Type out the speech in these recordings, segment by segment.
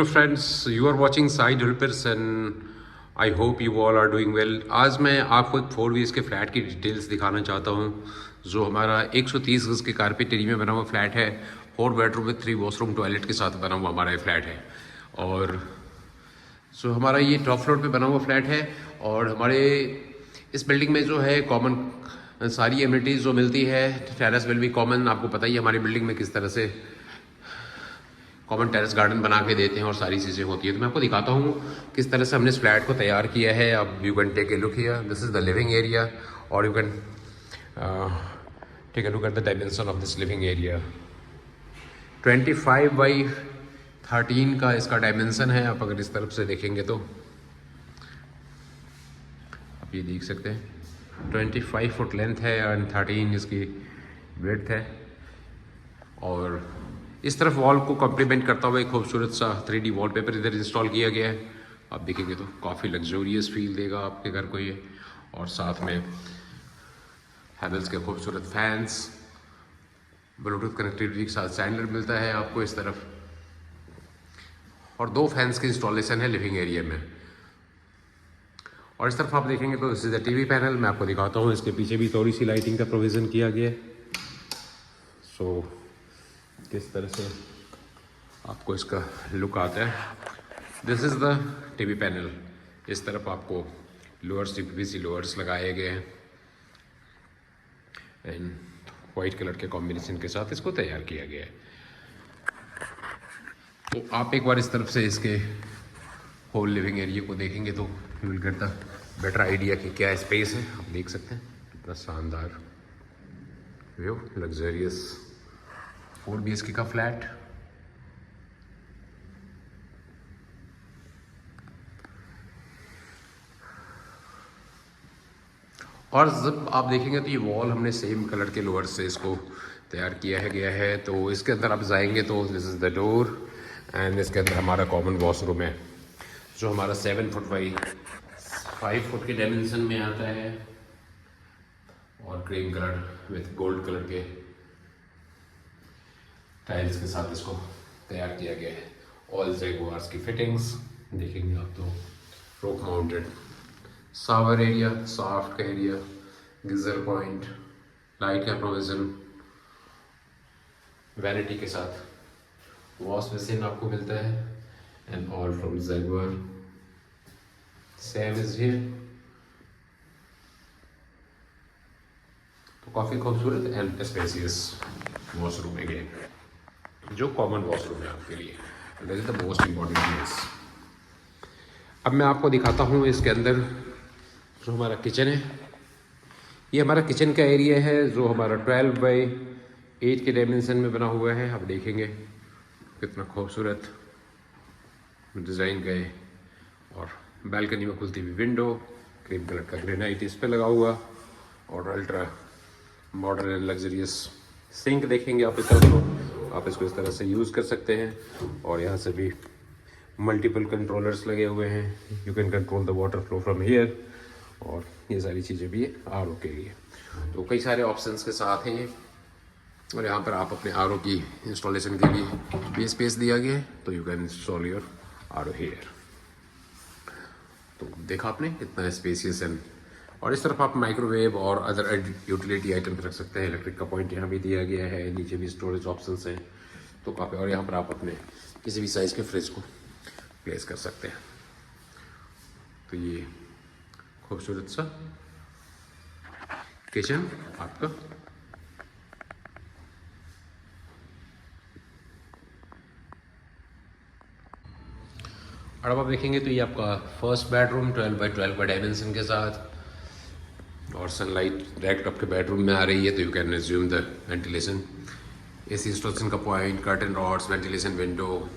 Hello friends, you are watching Sai Developers and I hope you all are doing well. आज मैं आपको एक 4 BHK flat की details दिखाना चाहता हूँ जो हमारा 130 गज के कारपेट एरिया में बना हुआ फ्लैट है। 4 बेडरूम में 3 वॉशरूम टॉयलेट के साथ बना हुआ हमारा ये फ्लैट है। और जो हमारा ये टॉप फ्लोर पे बना हुआ फ्लैट है और हमारे इस बिल्डिंग में जो है कॉमन सारी एमिनिटीज़ जो मिलती है। टेरेस विल भी कॉमन, आपको पता ही है हमारी बिल्डिंग में किस तरह से कॉमन टेरेस गार्डन बना के देते हैं और सारी चीज़ें होती है। तो मैं आपको दिखाता हूँ किस तरह से हमने इस फ्लैट को तैयार किया है। अब you can take a look here, this is the living area और you can take a look at the dimension of this living area. 25x13 का इसका डायमेंशन है। आप अगर इस तरफ से देखेंगे तो आप ये देख सकते हैं 25 फुट लेंथ है एंड 13 इसकी ब्रेड्थ है। और इस तरफ वॉल को कॉम्प्लीमेंट करता हुआ एक खूबसूरत सा 3D वॉलपेपर इधर इंस्टॉल किया गया है। आप देखेंगे तो काफ़ी लग्जूरियस फील देगा आपके घर को ये। और साथ में हैवेल्स के खूबसूरत फैंस, ब्लूटूथ कनेक्टिविटी के साथ स्टैंडर्ड मिलता है आपको इस तरफ। और 2 फैंस की इंस्टॉलेशन है लिविंग एरिया में। और इस तरफ आप देखेंगे तो this is the TV panel. मैं आपको दिखाता हूँ, इसके पीछे भी थोड़ी सी लाइटिंग का प्रोविज़न किया गया है। सो किस तरह से आपको इसका लुक आता है। This is the TV panel. इस तरफ आपको लोअर्स, PVC लोअर्स लगाए गए हैं एंड वाइट कलर के कॉम्बिनेशन के साथ इसको तैयार किया गया है। तो आप एक बार इस तरफ से इसके होल लिविंग एरिया को देखेंगे तो you will get the better idea कि क्या स्पेस है। आप देख सकते हैं कितना शानदार व्यू, लग्जरियस 4 BHK का फ्लैट। और जब आप देखेंगे तो ये वॉल हमने सेम कलर के लोअर से इसको तैयार किया गया है। तो इसके अंदर आप जाएंगे तो this is the door and इसके अंदर हमारा कॉमन वॉशरूम है जो हमारा 7 फुट बाई 5 फुट के डायमेंशन में आता है और cream colour with gold colour के टाइल्स के साथ इसको तैयार किया गया है। ऑल जैगुआर्स की फिटिंग्स देखेंगे आप तो रोक माउंटेड शावर एरिया, सॉफ्ट का एरिया, गीजर पॉइंट, लाइट का प्रोविज़न, वैनिटी के साथ वॉश बेसिन आपको मिलता है and all from Jaguar. Same is here. तो काफ़ी खूबसूरत एंड स्पेसियस वॉशरूम अगेन, जो कॉमन वॉशरूम है आपके लिए। That is the most important place. अब मैं आपको दिखाता हूँ इसके अंदर जो हमारा किचन है। ये हमारा किचन का एरिया है जो हमारा 12x8 के डायमेंशन में बना हुआ है। आप देखेंगे कितना खूबसूरत डिज़ाइन का है। और बालकनी में खुलती हुई विंडो, क्रीम कलर का ग्रेनाइट इस पर लगा हुआ और ultra modern and luxurious sink देखेंगे आप इस तरफ को। आप इसको इस तरह से यूज़ कर सकते हैं और यहाँ से भी मल्टीपल कंट्रोलर्स लगे हुए हैं। You can control the water flow from here. और ये सारी चीज़ें भी RO के लिए, तो कई सारे ऑप्शंस के साथ हैं ये। और यहाँ पर आप अपने RO की इंस्टॉलेशन के लिए भी स्पेस दिया गया है, तो you can install your RO here. तो देखा आपने कितना स्पेसियस है। और इस तरफ आप माइक्रोवेव और अदर यूटिलिटी आइटम्स रख सकते हैं। इलेक्ट्रिक का पॉइंट यहाँ भी दिया गया है, नीचे भी स्टोरेज ऑप्शंस हैं तो काफ़ी। और यहाँ पर आप अपने किसी भी साइज़ के फ्रिज को प्लेस कर सकते हैं। तो ये खूबसूरत सा किचन आपका। और अब आप देखेंगे तो ये आपका फर्स्ट बेडरूम 12x12 का डायमेंशन के साथ और सनलाइट डायरेक्ट आपके बेडरूम में आ रही है। तो you can assume the ventilation, AC installation का point, curtain rods, ventilation window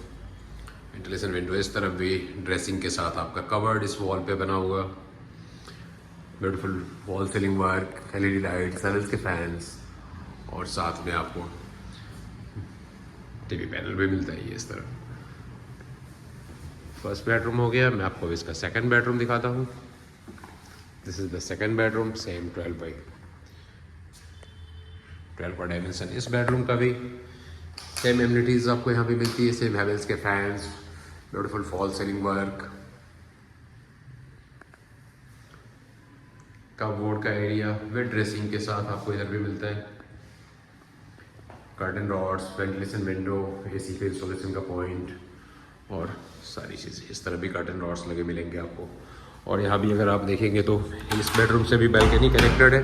इस तरफ भी ड्रेसिंग के साथ आपका कवर्ड इस वॉल पे बना हुआ। Beautiful wall ceiling work, LED lights, Havells के फैंस और साथ में आपको टीवी पैनल भी मिलता है ये इस तरफ। फर्स्ट बेडरूम हो गया। मैं आपको इसका सेकंड बेडरूम दिखाता हूँ। This is the second bedroom, same 12x12 का डायमेंशन। इस बेडरूम का भी सेम एमिनिटीज़ आपको यहाँ पे मिलती है। सेम हैवेल्स के fans, beautiful fall ceiling work, cupboard का एरिया विद ड्रेसिंग के साथ आपको इधर भी मिलता है, curtain rods, ventilation window, AC के इंस्टॉलेशन का पॉइंट और सारी चीज़ें। इस तरह भी कर्टन रॉड्स लगे मिलेंगे आपको। और यहाँ भी अगर आप देखेंगे तो इस बेडरूम से भी बैल्कनी कनेक्टेड है,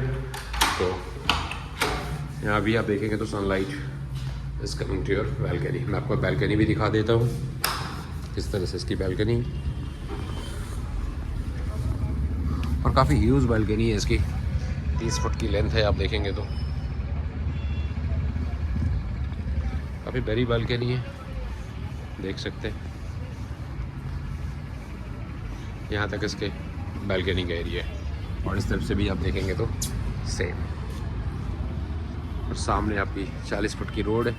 तो यहाँ भी आप देखेंगे तो sunlight is coming to your balcony. मैं आपको बैल्कनी भी दिखा देता हूँ किस तरह से इसकी बैल्कनी, और काफ़ी ह्यूज बैल्कनी है इसकी, 30 फुट की लेंथ है। आप देखेंगे तो काफ़ी बड़ी बैल्कनी है, देख सकते हैं। यहाँ तक इसके बैल्कनी का एरिया है, और इस तरफ से भी आप देखेंगे तो सेम। और सामने आपकी 40 फुट की रोड है,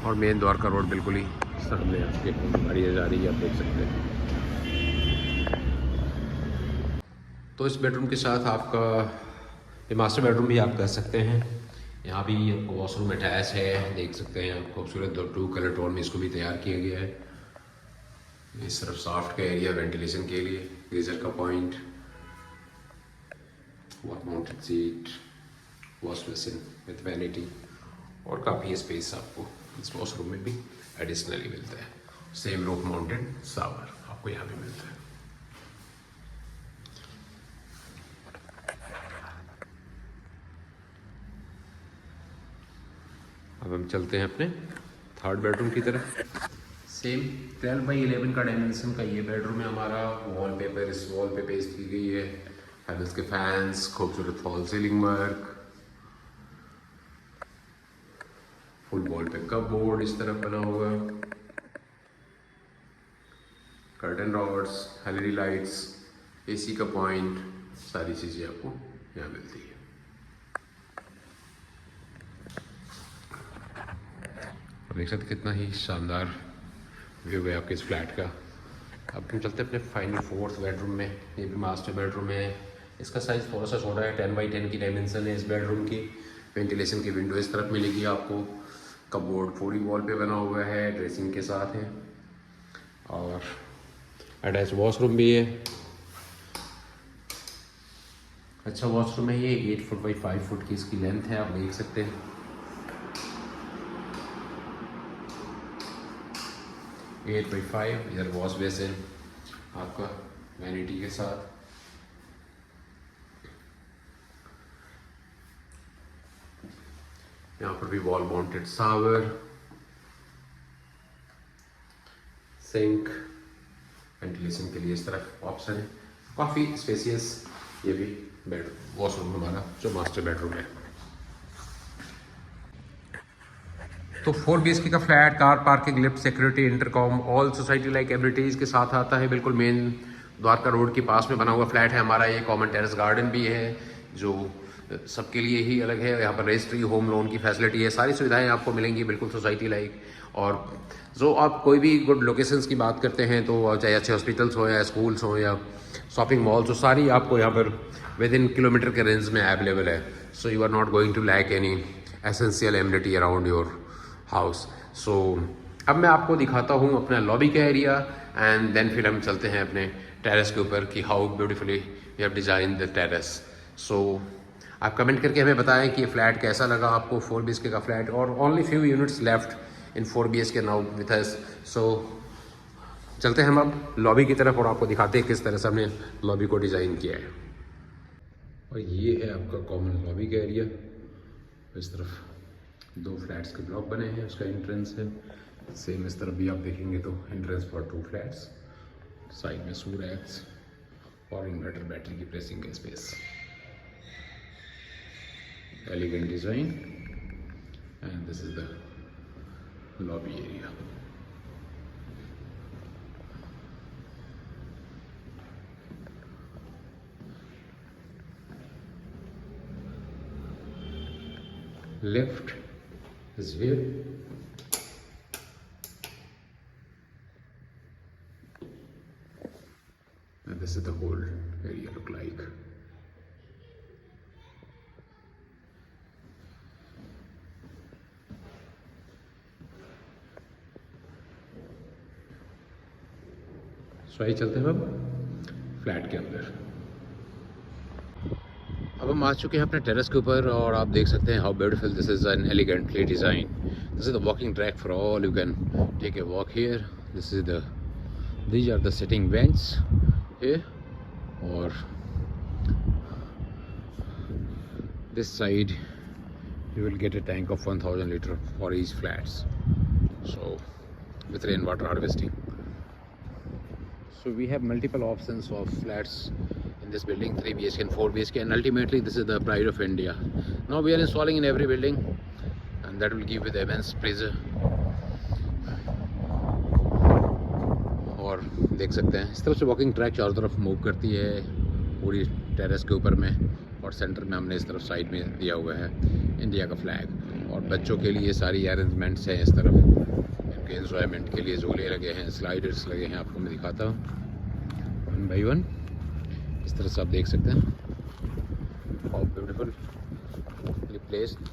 और मेन द्वार का रोड बिल्कुल ही सामने आपके गाड़ी जा रही है, आप देख सकते हैं। तो इस बेडरूम के साथ आपका ये मास्टर बेडरूम भी आप कह सकते हैं। यहाँ भी आपको वॉशरूम अटैच है, देख सकते हैं आप, खूबसूरत 2 कलर टोन में इसको भी तैयार किया गया है। इस तरफ सॉफ्ट का एरिया वेंटिलेशन के लिए, गीजर का point, wall mounted seat, wash basin with vanity, और काफ़ी स्पेस आपको इस वॉशरूम में भी एडिशनली मिलता है। सेम रूफ माउंटेड शावर आपको यहाँ भी मिलता है। अब हम चलते हैं अपने थर्ड बेडरूम की तरफ। सेम 12 बाई 11 का डायमेंशन का ये बेडरूम है हमारा। वॉलपेपर इस वॉल पे पेस्ट की गई है, हैवेल्स के फैंस, खूबसूरत fall ceiling work, full wall पे कपबोर्ड इस तरफ बना हुआ, curtain rods, LED lights, AC का पॉइंट, सारी चीज़ें आपको यहाँ मिलती है। देख सकते कितना ही शानदार व्यू है आपके इस फ्लैट का। अब हम चलते हैं अपने फाइनल 4th बेडरूम में। ये भी मास्टर बेडरूम है। इसका साइज़ थोड़ा सा छोटा है, 10 बाई 10 की डायमेंशन है इस बेडरूम की। वेंटिलेशन की विंडो इस तरफ मिलेगी आपको, कपबोर्ड पूरी वॉल पे बना हुआ है, ड्रेसिंग के साथ है, और अटैच वॉशरूम भी है। अच्छा वॉशरूम है ये, 8 फुट बाई 5 फुट की इसकी लेंथ है, आप देख सकते हैं। 8 बाई 5, इधर वॉश बेसिन आपका वैनिटी के साथ, यहाँ पर भी wall mounted shower, sink, ventilation के लिए इस तरफ ऑप्शन है। काफ़ी स्पेसियस ये भी बेड वॉशरूम हमारा जो मास्टर बेडरूम है। तो 4 BHK का flat, car parking, lift, security, intercom, all society like amenities के साथ आता है। बिल्कुल मेन द्वारका रोड के पास में बना हुआ फ्लैट है हमारा ये। कॉमन टेरेस गार्डन भी है जो सबके लिए ही अलग है। यहाँ पर रजिस्ट्री, होम लोन की फैसिलिटी है, सारी सुविधाएं आपको मिलेंगी बिल्कुल सोसाइटी लाइक। और जो आप कोई भी गुड लोकेशंस की बात करते हैं तो चाहे अच्छे हॉस्पिटल्स हो या स्कूल्स हो या शॉपिंग मॉल्स हो, सारी आपको यहाँ पर विद इन किलोमीटर के रेंज में अवेलेबल है। So you are not going to lack any essential amenity around your house. सो अब मैं आपको दिखाता हूँ अपना लॉबी का एरिया, एंड देन फिर हम चलते हैं अपने टेरेस के ऊपर कि how beautifully we have design the terrace. So आप कमेंट करके हमें बताएं कि ये फ्लैट कैसा लगा आपको, 4 BHK का फ्लैट, और only few units left in 4 BHK now with us. So चलते हैं हम अब लॉबी की तरफ और आपको दिखाते हैं किस तरह से हमने लॉबी को डिज़ाइन किया है। और ये है आपका कॉमन लॉबी का एरिया। इस तरफ 2 फ्लैट्स के ब्लॉक बने हैं, उसका एंट्रेंस है। सेम इस तरफ भी आप देखेंगे तो एंट्रेंस फॉर 2 फ्लैट्स, साइड में 2 रैक्स और इन्वर्टर बैटरी की प्लेसिंग का space. Elegant design, and this is the lobby area. Lift is here, and this is the whole area look like. सो आइए चलते हैं अब फ्लैट के अंदर। अब हम आ चुके हैं अपने टेरेस के ऊपर और आप देख सकते हैं how beautiful this is an elegantly design. This is the walking track for all, you can take a walk here. These are the sitting benches here, or this side you will get a tank of 1000 liter for each flats, so with rainwater harvesting. So we have multiple options of flats in this building, 3 BHK and 4 BHK, and ultimately this is the pride of India. Now we are installing in every building, and that will give with immense pleasure. और देख सकते हैं इस तरफ से walking track चारों तरफ move करती है पूरी टेरेस के ऊपर में, और सेंटर में हमने इस तरफ साइड में दिया हुआ है इंडिया का फ्लैग। और बच्चों के लिए सारी अरेंजमेंट्स हैं इस तरफ, उनके एंजॉयमेंट के लिए झूले लगे हैं, स्लाइडर्स लगे हैं। आपको मैं दिखाता हूँ वन बाई वन। इस तरह से आप देख सकते हैं how beautiful placed,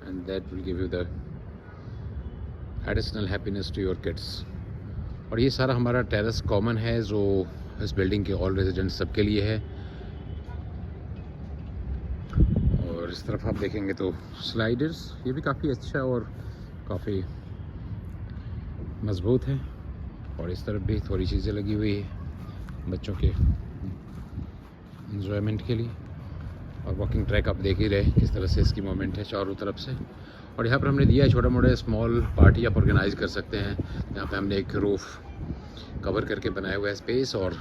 and that will give you the additional happiness to your kids. और ये सारा हमारा टेरेस कॉमन है जो इस बिल्डिंग के ऑल रेजिडेंट्स सबके लिए है। और इस तरफ आप देखेंगे तो स्लाइडर्स, ये भी काफ़ी अच्छा और काफ़ी मजबूत है। और इस तरफ भी थोड़ी चीज़ें लगी हुई है बच्चों के एंजॉयमेंट के लिए। और वॉकिंग ट्रैक आप देख ही रहे किस तरह से इसकी मूवमेंट है चारों तरफ से। और यहाँ पर हमने दिया है छोटा मोटा स्मॉल पार्टी आप ऑर्गेनाइज कर सकते हैं। यहाँ पे हमने एक रूफ कवर करके बनाया हुआ है स्पेस, और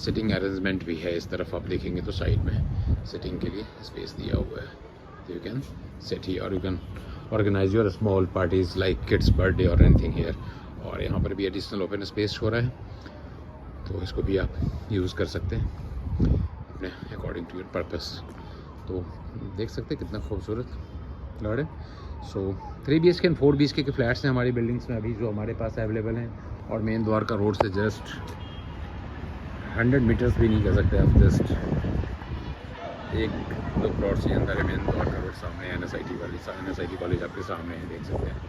सिटिंग अरेंजमेंट भी है। इस तरफ आप देखेंगे तो साइड में सिटिंग के लिए स्पेस दिया हुआ है, तो यू कैन सिट हियर और you can organise your small parties like kids birthday और एनीथिंग हियर। और यहाँ पर भी एडिशनल ओपन स्पेस हो रहा है, तो इसको भी आप यूज़ कर सकते हैं अपने अकॉर्डिंग टू योर पर्पस। तो देख सकते हैं कितना खूबसूरत लड़ है। सो 3 BHK एंड 4 BHK के फ्लैट्स हैं हमारी बिल्डिंग्स में अभी जो हमारे पास अवेलेबल हैं। और मेन द्वार का रोड से जस्ट 100 मीटर्स भी नहीं कह सकते आप, जस्ट 1-2 प्लॉट से अंदर है मेन द्वार का रोड। सामने NSIT कॉलेज आपके सामने है, देख सकते हैं।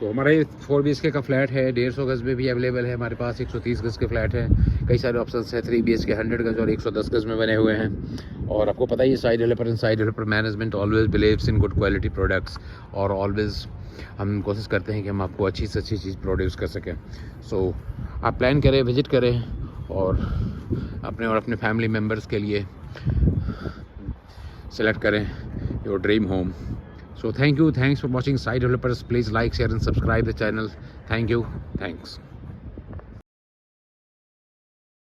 तो हमारा ये 4 BHK का फ्लैट है, 150 गज़ में भी अवेलेबल है हमारे पास, 130 गज़ के फ्लैट है। कई सारे ऑप्शंस हैं, 3 BHK 100 गज़ और 110 गज़ में बने हुए हैं। और आपको पता ही है side developer management always believes in good quality products, और ऑलवेज हम कोशिश करते हैं कि हम आपको अच्छी से अच्छी चीज़ प्रोड्यूस कर सकें। सो आप प्लान करें, विजिट करें और अपने और अपने फैमिली मेम्बर्स के लिए सेलेक्ट करें your dream home. So thanks for watching Site Developers. Please like, share and subscribe the channel. Thank you. Thanks.